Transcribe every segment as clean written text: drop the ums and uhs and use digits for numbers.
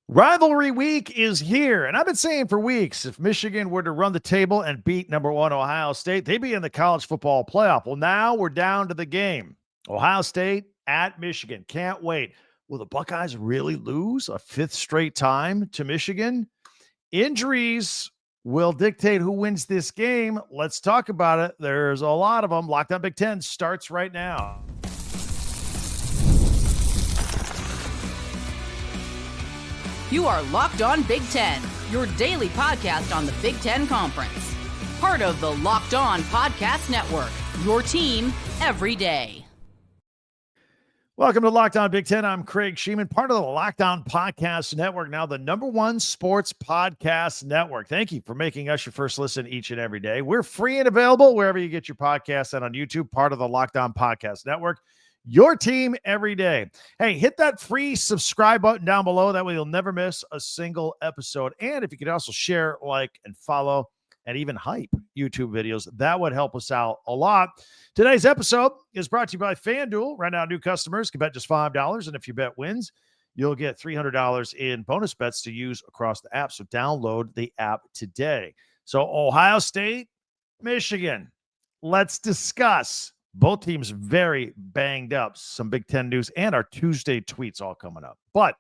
Rivalry week is here, and I've been saying for weeks, if Michigan were to run the table and beat number one Ohio State, they'd be in the college football playoff. Well, now we're down to the game. Ohio State at Michigan. Can't wait. Will the Buckeyes really lose a fifth straight time to Michigan? Injuries will dictate who wins this game. Let's talk about it. There's a lot of them. Lockdown Big Ten starts right now. You are Locked On Big Ten, your daily podcast on the Big Ten Conference. Part of the Locked On Podcast Network, your team every day. Welcome to Locked On Big Ten. I'm Craig Shemon, part of the Locked On Podcast Network, now the number one sports podcast network. Thank you for making us your first listen each and every day. We're free and available wherever you get your podcasts and on YouTube, part of the Locked On Podcast Network. Your team every day. Hey, hit that free subscribe button down below. That way you'll never miss a single episode. And if you could also share, like, and follow, and even hype YouTube videos, that would help us out a lot. Today's episode is brought to you by FanDuel. Right now, new customers can bet just $5. And if your bet wins, you'll get $300 in bonus bets to use across the app. So download the app today. So Ohio State, Michigan. Let's discuss. Both teams very banged up. Some Big Ten news and our Tuesday tweets all coming up. But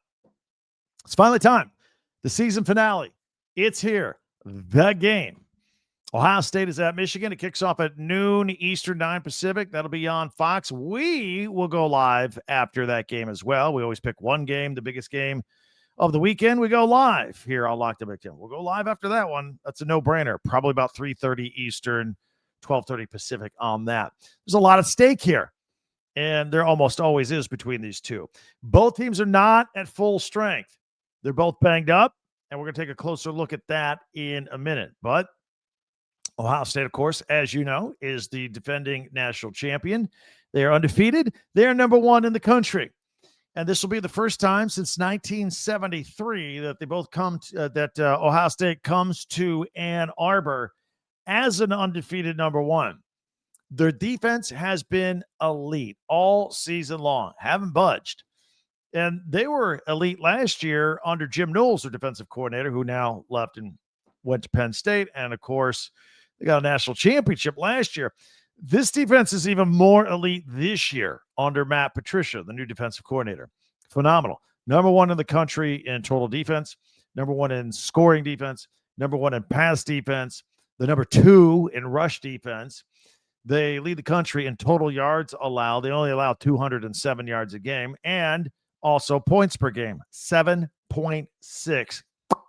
it's finally time. The season finale. It's here. The game. Ohio State is at Michigan. It kicks off at noon Eastern, 9 Pacific. That'll be on Fox. We will go live after that game as well. We always pick one game, the biggest game of the weekend. We go live here on Locked On Big Ten. We'll go live after that one. That's a no-brainer. Probably about 3:30 Eastern, 12:30 Pacific on that. There's a lot at stake here, and there almost always is between these two. Both teams are not at full strength. They're both banged up, and we're going to take a closer look at that in a minute. But Ohio State, of course, as you know, is the defending national champion. They are undefeated. They are number one in the country. And this will be the first time since 1973 that they both come to, Ohio State comes to Ann Arbor as an undefeated number one. Their defense has been elite all season long, haven't budged. And they were elite last year under Jim Knowles, their defensive coordinator, who now left and went to Penn State. And, of course, they got a national championship last year. This defense is even more elite this year under Matt Patricia, the new defensive coordinator. Phenomenal. Number one in the country in total defense, number one in scoring defense, number one in pass defense, the number two in rush defense. They lead the country in total yards allowed. They only allow 207 yards a game, and also points per game, 7.6.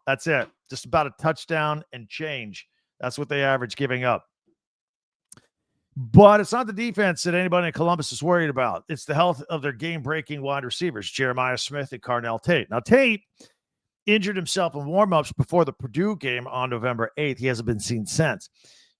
That's it. Just about a touchdown and change. That's what they average giving up. But it's not the defense that anybody in Columbus is worried about. It's the health of their game-breaking wide receivers, Jeremiah Smith and Carnell Tate. Now, Tate injured himself in warmups before the Purdue game on November 8th. He hasn't been seen since.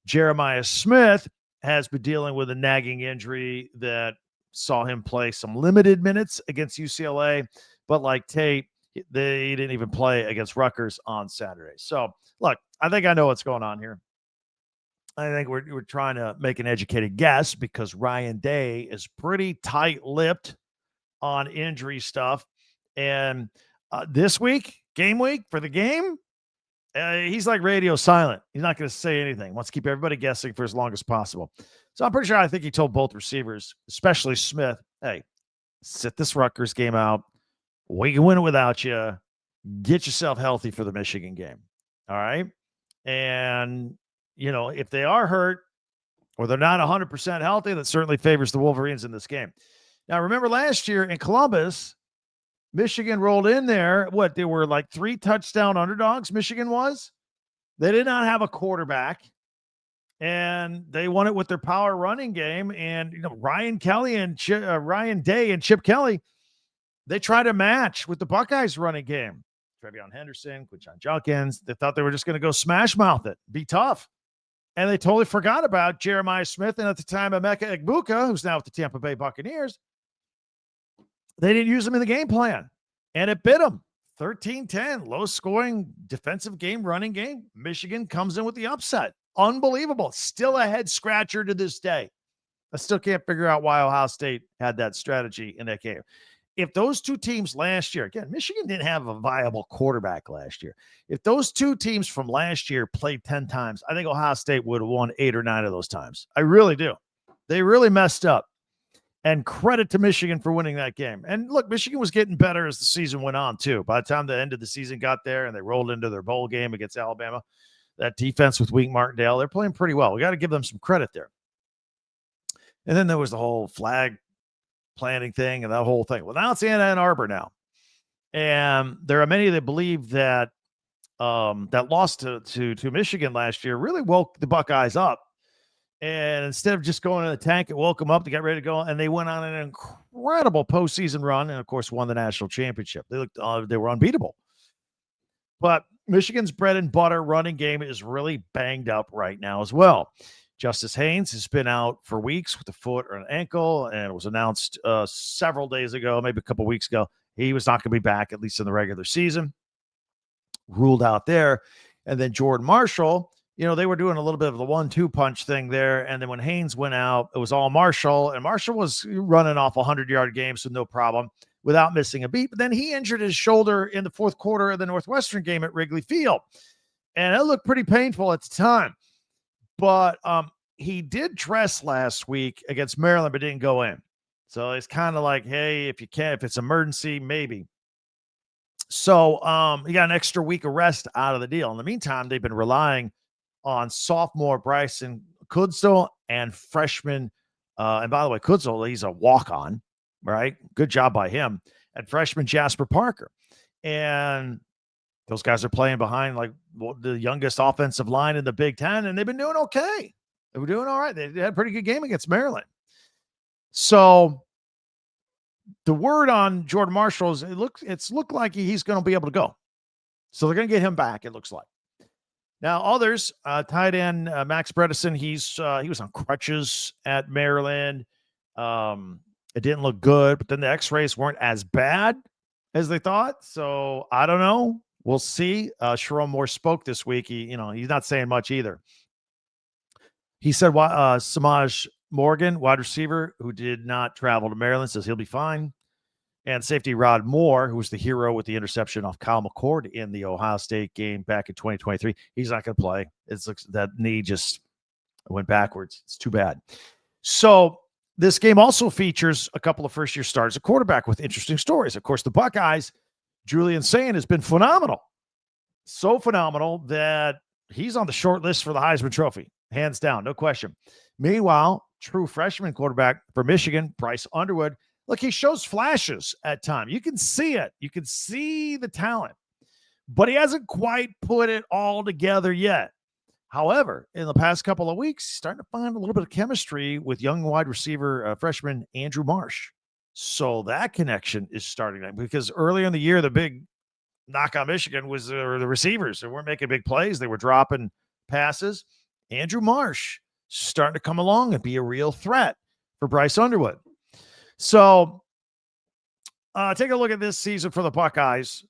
Jeremiah Smith has been dealing with a nagging injury that saw him play some limited minutes against UCLA. But like Tate, they didn't even play against Rutgers on Saturday. So, look, I think I know what's going on here. I think we're trying to make an educated guess because Ryan Day is pretty tight-lipped on injury stuff. And this week, game week for the game, he's like radio silent. He's not going to say anything. Wants to keep everybody guessing for as long as possible. So I'm pretty sure I think he told both receivers, especially Smith, hey, sit this Rutgers game out. We can win it without you. Get yourself healthy for the Michigan game. All right? And, you know, if they are hurt or they're not 100% healthy, that certainly favors the Wolverines in this game. Now, remember last year in Columbus, Michigan rolled in there. What, they were like 3 touchdown underdogs, Michigan was. They did not have a quarterback, and they won it with their power running game. And, you know, Ryan Day and Chip Kelly, they tried to match with the Buckeyes running game. Trevion Henderson, Quinshon Judkins. They thought they were just going to go smash mouth it, be tough. And they totally forgot about Jeremiah Smith and at the time Emeka Egbuka, who's now with the Tampa Bay Buccaneers. They didn't use him in the game plan, and it bit them. 13-10, low-scoring defensive game, running game. Michigan comes in with the upset. Unbelievable. Still a head-scratcher to this day. I still can't figure out why Ohio State had that strategy in that game. if those two teams last year, again, Michigan didn't have a viable quarterback last year. If those two teams from last year played 10 times, I think Ohio State would have won 8 or 9 of those times. I really do. They really messed up. And credit to Michigan for winning that game. And look, Michigan was getting better as the season went on, too. By the time the end of the season got there and they rolled into their bowl game against Alabama, that defense with Wink Martindale, they're playing pretty well. We got to give them some credit there. And then there was the whole flag planting thing and that whole thing. Well, now it's Ann Arbor now. And there are many that believe that that loss to Michigan last year really woke the Buckeyes up. And instead of just going in the tank, it woke them up to get ready to go. And they went on an incredible postseason run and, of course, won the national championship. They were unbeatable. But Michigan's bread and butter running game is really banged up right now as well. Justice Haynes has been out for weeks with a foot or an ankle, and it was announced several days ago, maybe a couple of weeks ago, he was not going to be back, at least in the regular season. Ruled out there. And then Jordan Marshall, they were doing a little bit of the 1-2 punch thing there. And then when Haynes went out, it was all Marshall. And Marshall was running off 100-yard games with no problem without missing a beat. But then he injured his shoulder in the fourth quarter of the Northwestern game at Wrigley Field. And it looked pretty painful at the time. But he did dress last week against Maryland, but didn't go in. So it's kind of like, hey, if you can, if it's emergency, maybe. So he got an extra week of rest out of the deal. In the meantime, they've been relying on sophomore Bryson Kudzil and freshman. And by the way, Kudzil, he's a walk-on, right? Good job by him. And freshman Jasper Parker. And those guys are playing behind like the youngest offensive line in the Big Ten, and they've been doing okay. They were doing all right. They had a pretty good game against Maryland. So the word on Jordan Marshall is it's looked like he's going to be able to go. So they're going to get him back, it looks like. Now, others, tight end Max Bredesen, he was on crutches at Maryland. It didn't look good, but then the x-rays weren't as bad as they thought. So I don't know. We'll see. Sharon Moore spoke this week. He's not saying much either. He said, Samaj Morgan, wide receiver, who did not travel to Maryland, says he'll be fine. And safety Rod Moore, who was the hero with the interception off Kyle McCord in the Ohio State game back in 2023, he's not going to play. That knee just went backwards. It's too bad. So this game also features a couple of first-year starters, a quarterback with interesting stories. Of course, the Buckeyes, Julian Sayin has been phenomenal. So phenomenal that he's on the short list for the Heisman Trophy. Hands down, no question. Meanwhile, true freshman quarterback for Michigan, Bryce Underwood, look, he shows flashes at times. You can see it. You can see the talent. But he hasn't quite put it all together yet. However, in the past couple of weeks, he's starting to find a little bit of chemistry with young wide receiver freshman Andrew Marsh. So that connection is starting to, because earlier in the year, the big knock on Michigan was the receivers. They weren't making big plays. They were dropping passes. Andrew Marsh starting to come along and be a real threat for Bryce Underwood. So take a look at this season for the Buckeyes.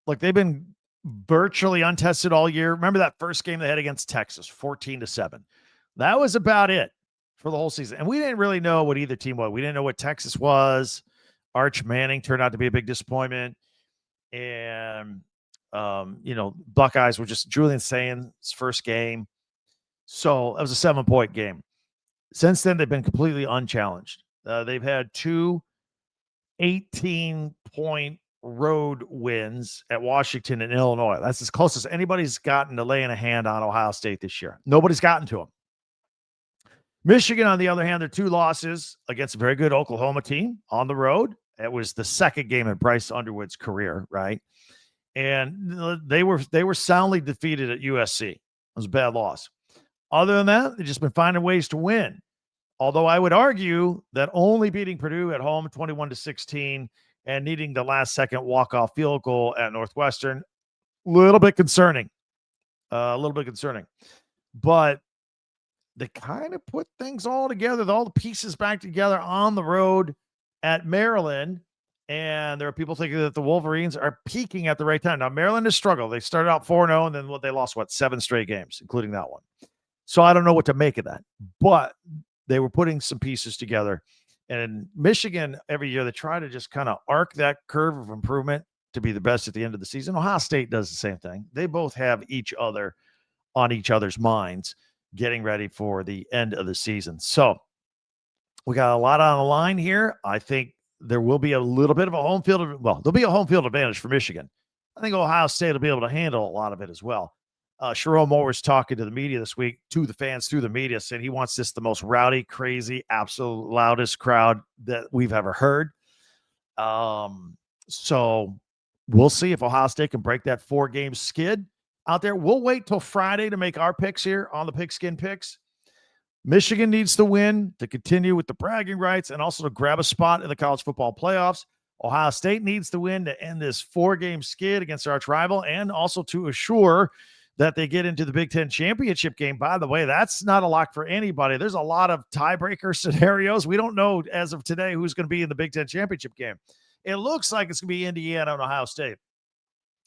Look, they've been virtually untested all year. Remember that first game they had against Texas, 14-7. That was about it for the whole season. And we didn't really know what either team was. We didn't know what Texas was. Arch Manning turned out to be a big disappointment. And, Buckeyes were just Julian Sayin's first game. So it was a 7-point game. Since then, they've been completely unchallenged. They've had 2 18-point road wins at Washington and Illinois. That's as close as anybody's gotten to laying a hand on Ohio State this year. Nobody's gotten to them. Michigan, on the other hand, their 2 losses against a very good Oklahoma team on the road. It was the second game in Bryce Underwood's career, right? And they were soundly defeated at USC. It was a bad loss. Other than that, they've just been finding ways to win. Although I would argue that only beating Purdue at home 21-16 and needing the last-second walk-off field goal at Northwestern, a little bit concerning. But they kind of put things all together, all the pieces back together on the road at Maryland. And there are people thinking that the Wolverines are peaking at the right time. Now, Maryland has struggled. They started out 4-0, and then they lost, 7 straight games, including that one. So I don't know what to make of that. But they were putting some pieces together. And Michigan, every year, they try to just kind of arc that curve of improvement to be the best at the end of the season. Ohio State does the same thing. They both have each other on each other's minds getting ready for the end of the season. So we got a lot on the line here. I think there will be a little bit of a home field. There'll be a home field advantage for Michigan. I think Ohio State will be able to handle a lot of it as well. Sharon Moore was talking to the media this week, to the fans through the media, saying he wants this the most rowdy, crazy, absolute loudest crowd that we've ever heard. So we'll see if Ohio State can break that 4-game skid out there. We'll wait till Friday to make our picks here on the Pigskin Picks. Michigan needs to win to continue with the bragging rights and also to grab a spot in the college football playoffs. Ohio State needs to win to end this 4-game skid against our arch rival and also to assure that they get into the Big Ten championship game. By the way, that's not a lock for anybody. There's a lot of tiebreaker scenarios. We don't know as of today who's going to be in the Big Ten championship game. It looks like it's going to be Indiana and Ohio State.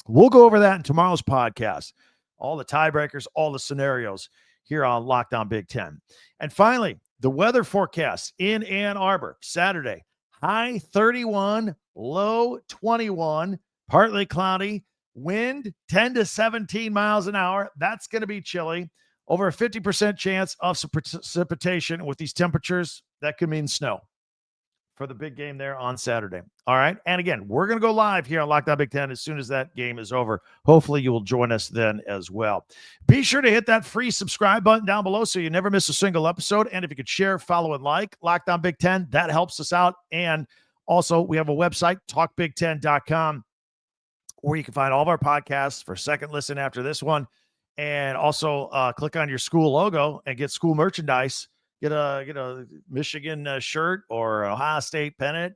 We'll go over that in tomorrow's podcast. All the tiebreakers, all the scenarios here on Locked On Big Ten. And finally, the weather forecast in Ann Arbor, Saturday, high 31, low 21, partly cloudy, wind 10 to 17 miles an hour. That's going to be chilly. Over a 50% chance of some precipitation. With these temperatures, that could mean snow for the big game there on Saturday. All right. And again, we're going to go live here on Locked On Big Ten as soon as that game is over. Hopefully you will join us then as well. Be sure to hit that free subscribe button down below so you never miss a single episode. And if you could share, follow, and like Locked On Big Ten, that helps us out. And also we have a website, talkbig10.com, where you can find all of our podcasts for second listen after this one. And also click on your school logo and get school merchandise. Get a Michigan shirt or Ohio State pennant.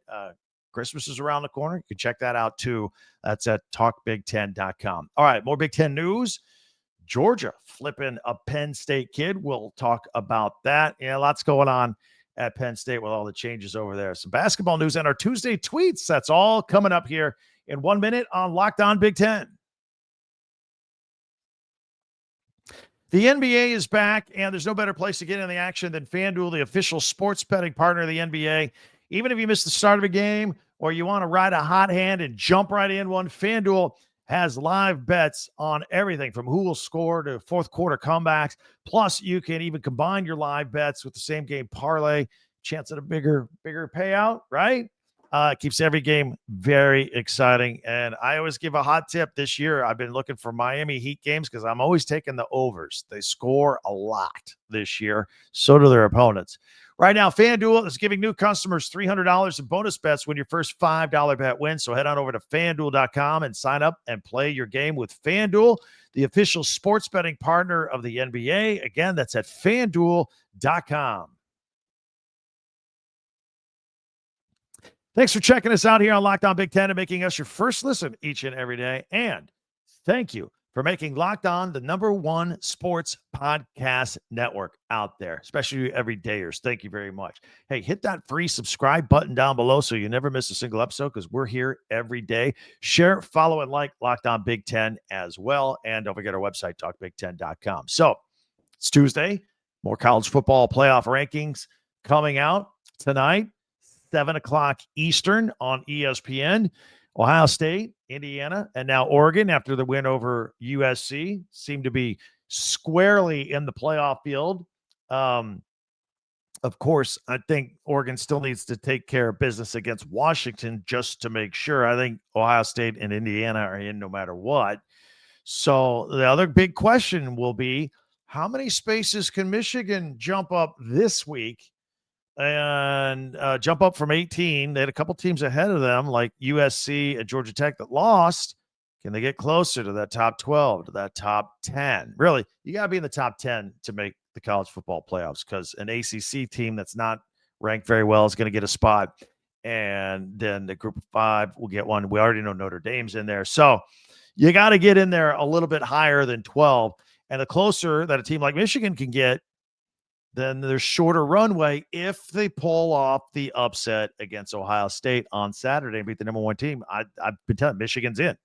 Christmas is around the corner. You can check that out too. That's at talkbig10.com. All right, more Big Ten news. Georgia flipping a Penn State kid. We'll talk about that. Yeah, lots going on at Penn State with all the changes over there. Some basketball news and our Tuesday tweets. That's all coming up here in 1 minute on Locked On Big Ten. The NBA is back, and there's no better place to get in the action than FanDuel, the official sports betting partner of the NBA. Even if you missed the start of a game or you want to ride a hot hand and jump right in one, FanDuel has live bets on everything from who will score to fourth quarter comebacks. Plus, you can even combine your live bets with the same game parlay. Chance at a bigger payout, right? It keeps every game very exciting. And I always give a hot tip this year. I've been looking for Miami Heat games because I'm always taking the overs. They score a lot this year. So do their opponents. Right now, FanDuel is giving new customers $300 in bonus bets when your first $5 bet wins. So head on over to FanDuel.com and sign up and play your game with FanDuel, the official sports betting partner of the NBA. Again, that's at FanDuel.com. Thanks for checking us out here on Locked On Big Ten and making us your first listen each and every day. And thank you for making Locked On the #1 sports podcast network out there, especially you everydayers. Thank you very much. Hey, hit that free subscribe button down below so you never miss a single episode because we're here every day. Share, follow, and like Locked On Big Ten as well. And don't forget our website, talkbig10.com. So it's Tuesday. More college football playoff rankings coming out tonight. 7 o'clock Eastern on ESPN. Ohio State, Indiana, and now Oregon, after the win over USC, seem to be squarely in the playoff field. Of course, I think Oregon still needs to take care of business against Washington just to make sure. I think Ohio State and Indiana are in no matter what. So the other big question will be, how many spaces can Michigan jump up this week? And jump up from 18. They had a couple teams ahead of them, like USC and Georgia Tech, that lost. Can they get closer to that top 12, to that top 10? Really, you got to be in the top 10 to make the college football playoffs, because an ACC team that's not ranked very well is going to get a spot. And then the group of 5 will get one. We already know Notre Dame's in there. So you got to get in there a little bit higher than 12. And the closer that a team like Michigan can get, then there's shorter runway if they pull off the upset against Ohio State on Saturday and beat the #1 team. I've been telling Michigan's in.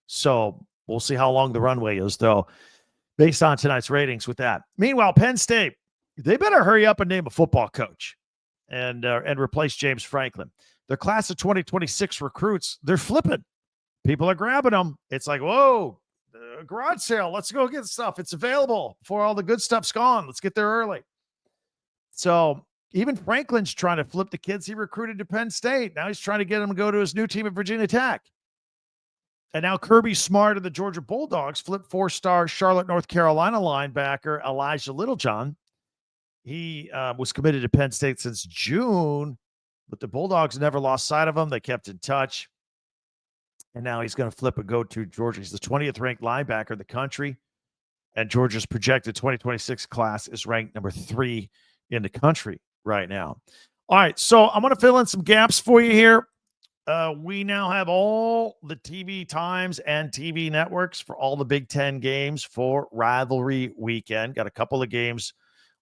So we'll see how long the runway is, though, based on tonight's ratings with that. Meanwhile, Penn State, they better hurry up and name a football coach. and replace James Franklin. Their class of 2026 recruits, they're flipping. People are grabbing them. It's like, whoa, garage sale. Let's go get stuff. It's available before all the good stuff's gone. Let's get there early. So even Franklin's trying to flip the kids he recruited to Penn State. Now he's trying to get them to go to his new team at Virginia Tech. And now Kirby Smart of the Georgia Bulldogs flipped 4-star Charlotte, North Carolina linebacker Elijah Littlejohn. He was committed to Penn State since June, but the Bulldogs never lost sight of him. They kept in touch. And now he's going to flip and go to Georgia. He's the 20th ranked linebacker in the country. And Georgia's projected 2026 class is ranked number 3 in the country right now. All right, so I'm going to fill in some gaps for you here. We now have all the TV times and TV networks for all the Big Ten games for Rivalry weekend. Got a couple of games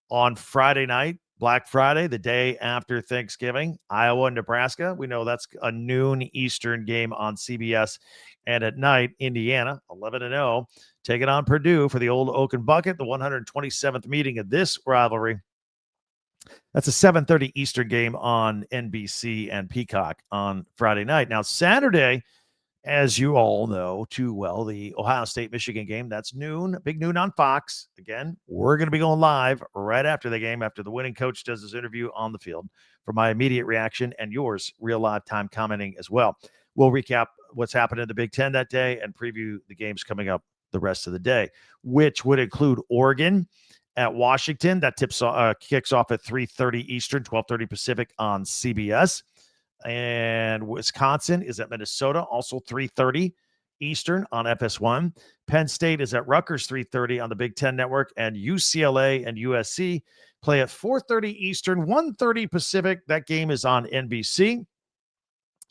on Friday night, Black Friday, the day after Thanksgiving, Iowa and Nebraska. We know that's a noon Eastern game on CBS. And at night, Indiana, 11-0, taking on Purdue for the Old Oaken Bucket, the 127th meeting of this rivalry. That's a 7:30 Eastern game on NBC and Peacock on Friday night. Now, Saturday, as you all know too well, the Ohio State-Michigan game, that's noon, big noon on Fox. Again, we're going to be going live right after the game, after the winning coach does his interview on the field, for my immediate reaction and yours, real live time commenting as well. We'll recap what's happened in the Big Ten that day and preview the games coming up the rest of the day, which would include Oregon at Washington. That kicks off at 3:30 Eastern, 12:30 Pacific on CBS. And Wisconsin is at Minnesota, also 3:30 Eastern on FS1. Penn State is at Rutgers, 3:30 on the Big Ten Network. And UCLA and USC play at 4:30 Eastern, 1:30 Pacific. That game is on NBC.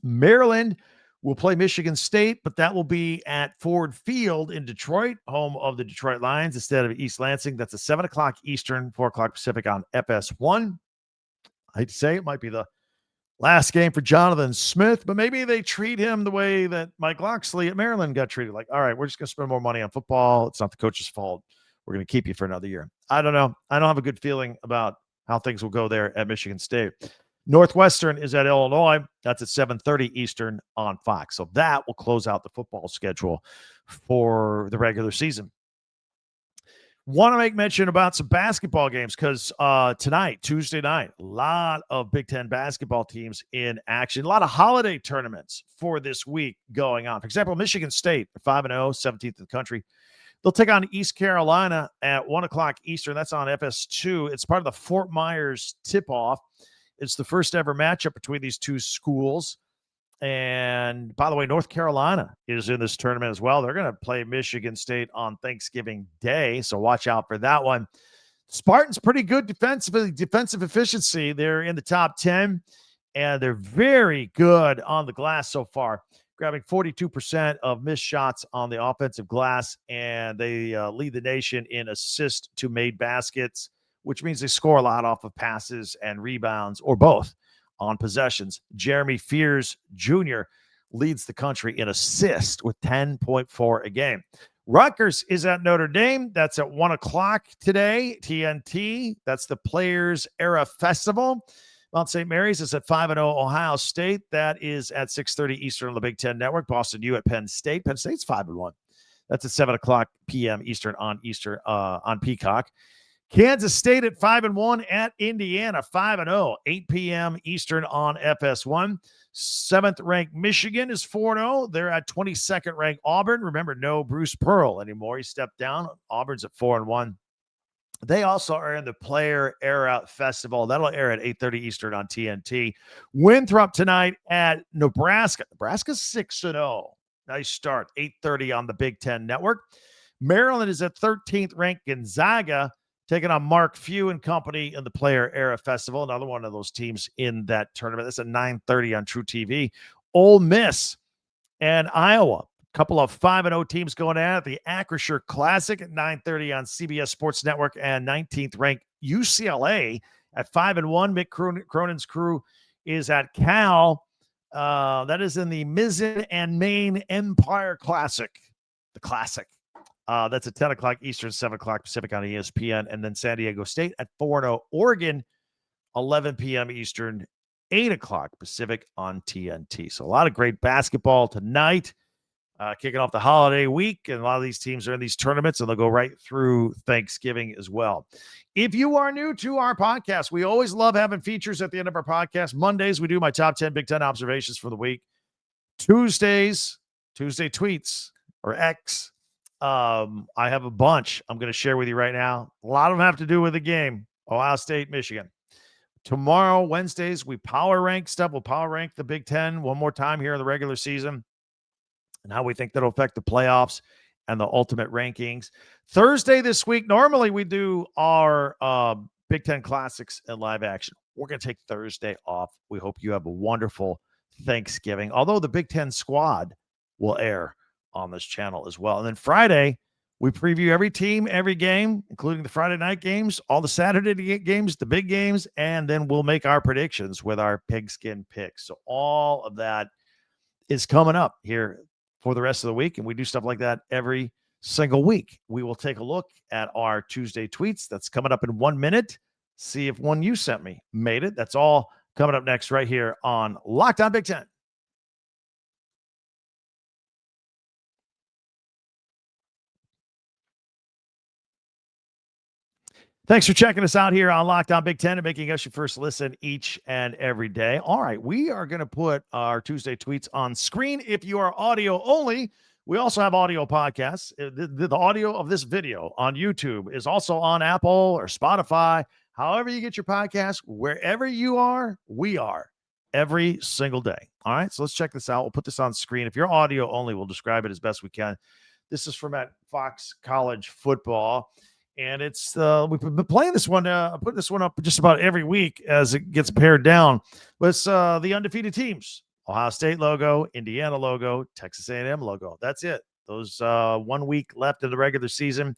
Maryland will play Michigan State, but that will be at Ford Field in Detroit, home of the Detroit Lions, instead of East Lansing. That's a 7 o'clock Eastern, 4 o'clock Pacific on FS1. I hate to say it might be the last game for Jonathan Smith, but maybe they treat him the way that Mike Locksley at Maryland got treated. Like, all right, we're just going to spend more money on football. It's not the coach's fault. We're going to keep you for another year. I don't know. I don't have a good feeling about how things will go there at Michigan State. Northwestern is at Illinois. That's at 7:30 Eastern on Fox. So that will close out the football schedule for the regular season. Want to make mention about some basketball games because tonight, Tuesday night, a lot of Big Ten basketball teams in action. A lot of holiday tournaments for this week going on. For example, Michigan State, 5-0, 17th in the country. They'll take on East Carolina at 1 o'clock Eastern. That's on FS2. It's part of the Fort Myers tip-off. It's the first ever matchup between these two schools. And by the way, North Carolina is in this tournament as well. They're going to play Michigan State on Thanksgiving Day, so watch out for that one. Spartans pretty good defensive efficiency. They're in the top 10, and they're very good on the glass so far, grabbing 42% of missed shots on the offensive glass, and they lead the nation in assist to made baskets, which means they score a lot off of passes and rebounds, or both, on possessions. Jeremy Fears Jr. leads the country in assist with 10.4 a game. Rutgers is at Notre Dame. That's at 1 o'clock today, TNT. That's the Players Era Festival. Mount St. Mary's is at 5-0 Ohio State. That is at 6:30 Eastern on the Big Ten Network. Boston U at Penn State. Penn State's 5-1. That's at 7 o'clock p.m. Eastern on Peacock. Kansas State at 5-1 at Indiana, 5-0, 8 p.m. Eastern on FS1. 7th ranked Michigan is 4-0. They're at 22nd ranked Auburn. Remember, no Bruce Pearl anymore. He stepped down. Auburn's at 4-1. They also are in the Player Era Festival. That'll air at 8:30 Eastern on TNT. Winthrop tonight at Nebraska. Nebraska's 6-0. Nice start. 8:30 on the Big Ten Network. Maryland is at 13th ranked Gonzaga, taking on Mark Few and company in the Player Era Festival. Another one of those teams in that tournament. That's at 9:30 on True TV. Ole Miss and Iowa. A couple of 5-0 teams going at it. The Acrisure Classic at 9:30 on CBS Sports Network, and 19th ranked UCLA at 5-1. Mick Cronin's crew is at Cal. That is in the Mizzen and Maine Empire Classic. The Classic. That's at 10 o'clock Eastern, 7 o'clock Pacific on ESPN. And then San Diego State at 4-0. Oregon 11 p.m. Eastern, 8 o'clock Pacific on TNT. So a lot of great basketball tonight, kicking off the holiday week. And a lot of these teams are in these tournaments, and they'll go right through Thanksgiving as well. If you are new to our podcast, we always love having features at the end of our podcast. Mondays, we do my top 10 Big Ten observations for the week. Tuesday tweets or X. I have a bunch I'm going to share with you right now. A lot of them have to do with the game, Ohio State, Michigan. Tomorrow, Wednesdays, we power rank stuff. We'll power rank the Big Ten one more time here in the regular season and how we think that'll affect the playoffs and the ultimate rankings. Thursday this week, normally we do our Big Ten Classics and live action. We're going to take Thursday off. We hope you have a wonderful Thanksgiving, although the Big Ten squad will air on this channel as well. And then Friday, we preview every team, every game, including the Friday night games, all the Saturday games, the big games, and then we'll make our predictions with our pigskin picks. So all of that is coming up here for the rest of the week, and we do stuff like that every single week. We will take a look at our Tuesday tweets. That's coming up in 1 minute. See if one you sent me made it. That's all coming up next right here on Locked On Big Ten. Thanks for checking us out here on Locked On Big Ten and making us your first listen each and every day. All right, we are going to put our Tuesday tweets on screen. If you are audio only, we also have audio podcasts. The audio of this video on YouTube is also on Apple or Spotify. However you get your podcast, wherever you are, we are every single day. All right, so let's check this out. We'll put this on screen. If you're audio only, we'll describe it as best we can. This is from at Fox College Football. And it's we've been playing this one, put this one up just about every week as it gets pared down. But it's the undefeated teams: Ohio State logo, Indiana logo, Texas A&M logo. That's it. Those 1 week left in the regular season.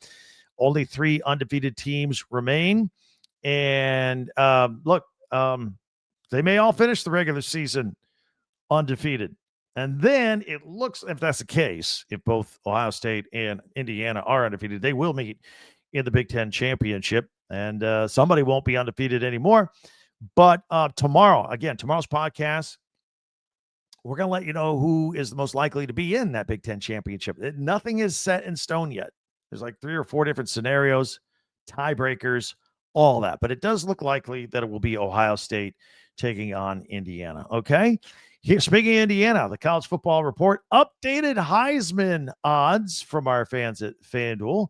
Only 3 undefeated teams remain. And look, they may all finish the regular season undefeated. And then it looks, if that's the case, if both Ohio State and Indiana are undefeated, they will meet in the Big Ten championship, and somebody won't be undefeated anymore. But tomorrow's podcast, we're going to let you know who is the most likely to be in that Big Ten championship. Nothing is set in stone yet. There's like 3 or 4 different scenarios, tiebreakers, all that. But it does look likely that it will be Ohio State taking on Indiana. Okay? Here, speaking of Indiana, the College Football Report updated Heisman odds from our fans at FanDuel.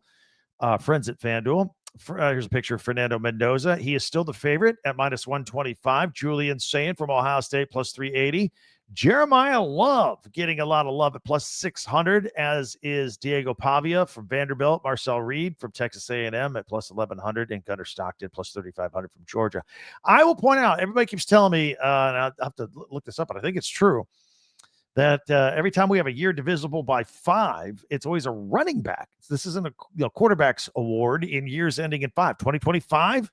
Friends at FanDuel. Here's a picture of Fernando Mendoza. He is still the favorite at -125. Julian Sayin from Ohio State +380. Jeremiah Love getting a lot of love at +600, as is Diego Pavia from Vanderbilt, Marcel Reed from Texas A&M at +1100, and Gunnar Stockton +3500 from Georgia. I will point out, everybody keeps telling me, and I have to look this up, but I think it's true, that every time we have a year divisible by 5, it's always a running back. This isn't a quarterback's award in years ending in 5. 2025,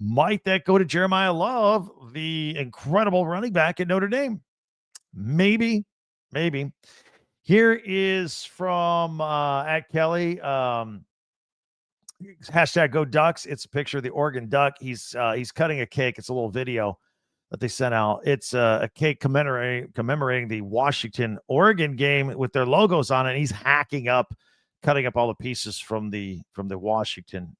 might that go to Jeremiah Love, the incredible running back at Notre Dame? Maybe. Here is from at Kelly. Hashtag Go Ducks. It's a picture of the Oregon Duck. He's cutting a cake. It's a little video that they sent out. It's a cake commemorating the Washington-Oregon game with their logos on it. And he's cutting up all the pieces from the Washington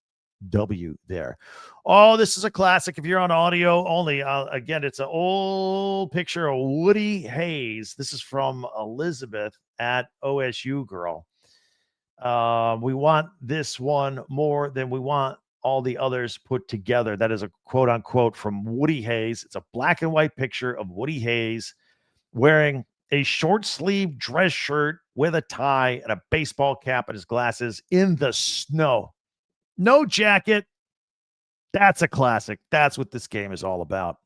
W there. Oh, this is a classic. If you're on audio only, again, it's an old picture of Woody Hayes. This is from Elizabeth at OSU Girl. We want this one more than we want all the others put together. That is a quote unquote from Woody Hayes. It's a black and white picture of Woody Hayes wearing a short sleeve dress shirt with a tie and a baseball cap and his glasses in the snow. No jacket. That's a classic. That's what this game is all about.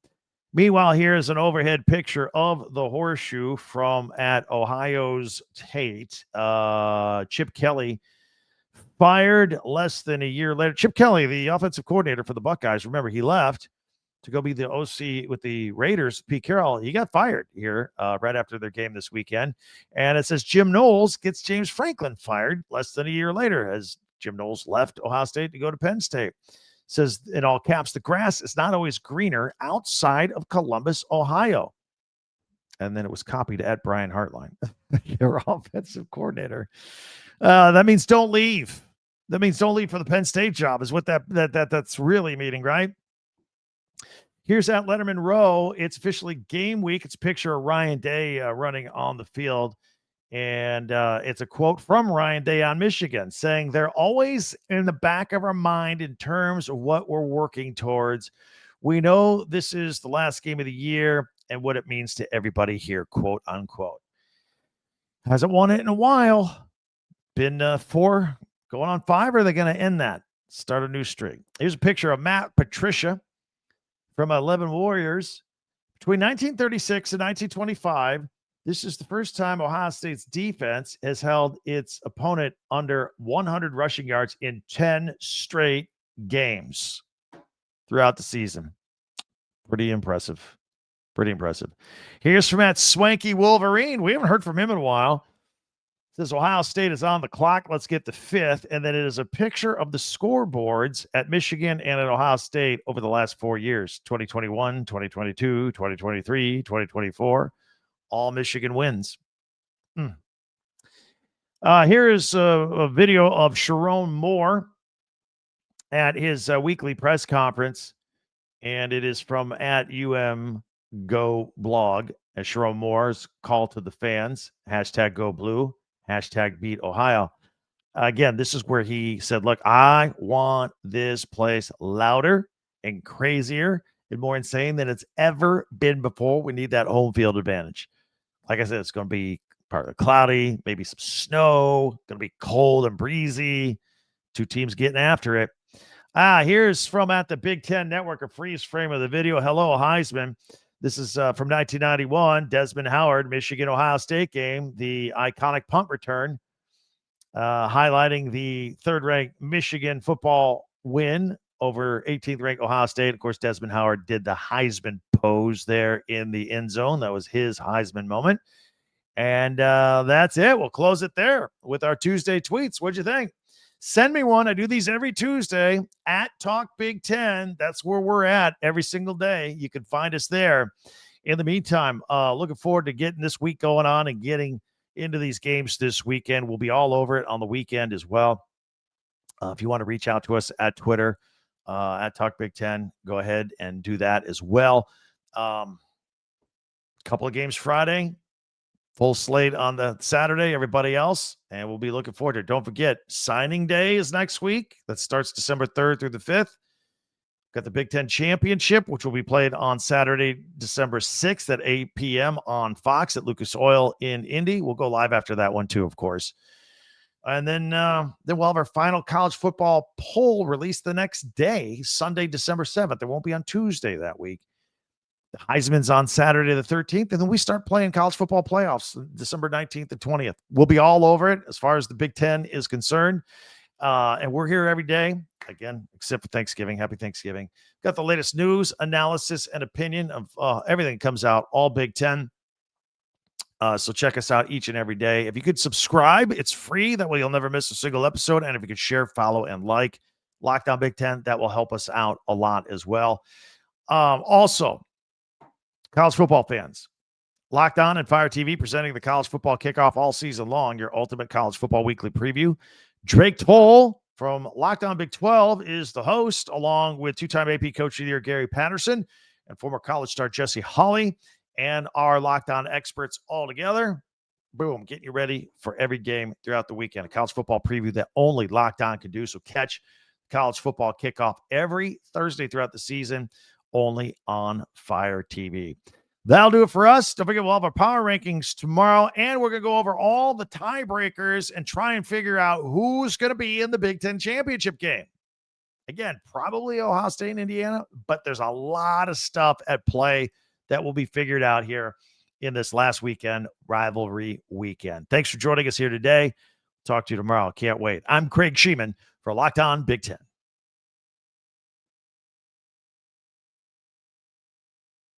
Meanwhile, here is an overhead picture of the horseshoe from at Ohio's Tate. Chip Kelly fired less than a year later. Chip Kelly, the offensive coordinator for the Buckeyes, remember, he left to go be the OC with the Raiders. Pete Carroll, he got fired here right after their game this weekend. And it says Jim Knowles gets James Franklin fired less than a year later as Jim Knowles left Ohio State to go to Penn State. Says in all caps, the grass is not always greener outside of Columbus, Ohio. And then it was copied at Brian Hartline, your offensive coordinator. That means don't leave. That means don't leave for the Penn State job is what that's really meaning, right? Here's at Letterman Row. It's officially game week. It's a picture of Ryan Day running on the field. And it's a quote from Ryan Day on Michigan saying they're always in the back of our mind in terms of what we're working towards. We know this is the last game of the year and what it means to everybody here, quote unquote. Hasn't won it in a while. Been 4, going on 5. Or are they going to end that? Start a new streak. Here's a picture of Matt Patricia from 11 Warriors. Between 1936 and 1925, this is the first time Ohio State's defense has held its opponent under 100 rushing yards in 10 straight games throughout the season. Pretty impressive. Pretty impressive. Here's from that swanky Wolverine. We haven't heard from him in a while. It says Ohio State is on the clock. Let's get the 5th. And then it is a picture of the scoreboards at Michigan and at Ohio State over the last 4 years, 2021, 2022, 2023, 2024. All Michigan wins. Here is a video of Shemon Moore at his weekly press conference. And it is from at Go blog as Shemon Moore's call to the fans, #GoBlue, #Beat Ohio. Again, this is where he said, look, I want this place louder and crazier and more insane than it's ever been before. We need that home field advantage. Like I said, it's going to be partly cloudy, maybe some snow, going to be cold and breezy. 2 teams getting after it. Here's from at the Big Ten Network, a freeze frame of the video. Hello, Heisman. This is from 1991, Desmond Howard, Michigan-Ohio State game, the iconic punt return, highlighting the 3rd-ranked Michigan football win over 18th-ranked Ohio State. Of course, Desmond Howard did the Heisman pose there in the end zone. That was his Heisman moment. And that's it. We'll close it there with our Tuesday tweets. What'd you think? Send me one. I do these every Tuesday at Talk Big Ten. That's where we're at every single day. You can find us there. In the meantime, looking forward to getting this week going on and getting into these games this weekend. We'll be all over it on the weekend as well. If you want to reach out to us at Twitter, at Talk Big Ten, go ahead and do that as well. Couple of games Friday. Full slate on the Saturday, everybody else, and we'll be looking forward to it. Don't forget, signing day is next week. That starts December 3rd through the 5th. Got the Big Ten Championship, which will be played on Saturday, December 6th at 8 p.m. on Fox at Lucas Oil in Indy. We'll go live after that one, too, of course. And then we'll have our final college football poll released the next day, Sunday, December 7th. It won't be on Tuesday that week. The Heisman's on Saturday the 13th, and then we start playing college football playoffs December 19th and 20th. We'll be all over it as far as the Big Ten is concerned. And we're here every day, again, except for Thanksgiving. Happy Thanksgiving. Got the latest news, analysis, and opinion of everything comes out, all Big Ten. So check us out each and every day. If you could subscribe, it's free. That way you'll never miss a single episode. And if you could share, follow, and like Lockdown Big Ten, that will help us out a lot as well. Also, college football fans, Locked On and Fire TV presenting the college football kickoff all season long, your ultimate college football weekly preview. Drake Toll from Locked On Big 12 is the host, along with 2-time AP Coach of the Year Gary Patterson and former college star Jesse Holley and our Locked On experts all together. Boom, getting you ready for every game throughout the weekend. A college football preview that only Locked On can do. So catch college football kickoff every Thursday throughout the season, only on Fire TV. That'll do it for us. Don't forget, we'll have our power rankings tomorrow, and we're going to go over all the tiebreakers and try and figure out who's going to be in the Big Ten championship game. Again, probably Ohio State and Indiana, but there's a lot of stuff at play that will be figured out here in this last weekend, rivalry weekend. Thanks for joining us here today. Talk to you tomorrow. Can't wait. I'm Craig Shemon for Locked On Big Ten.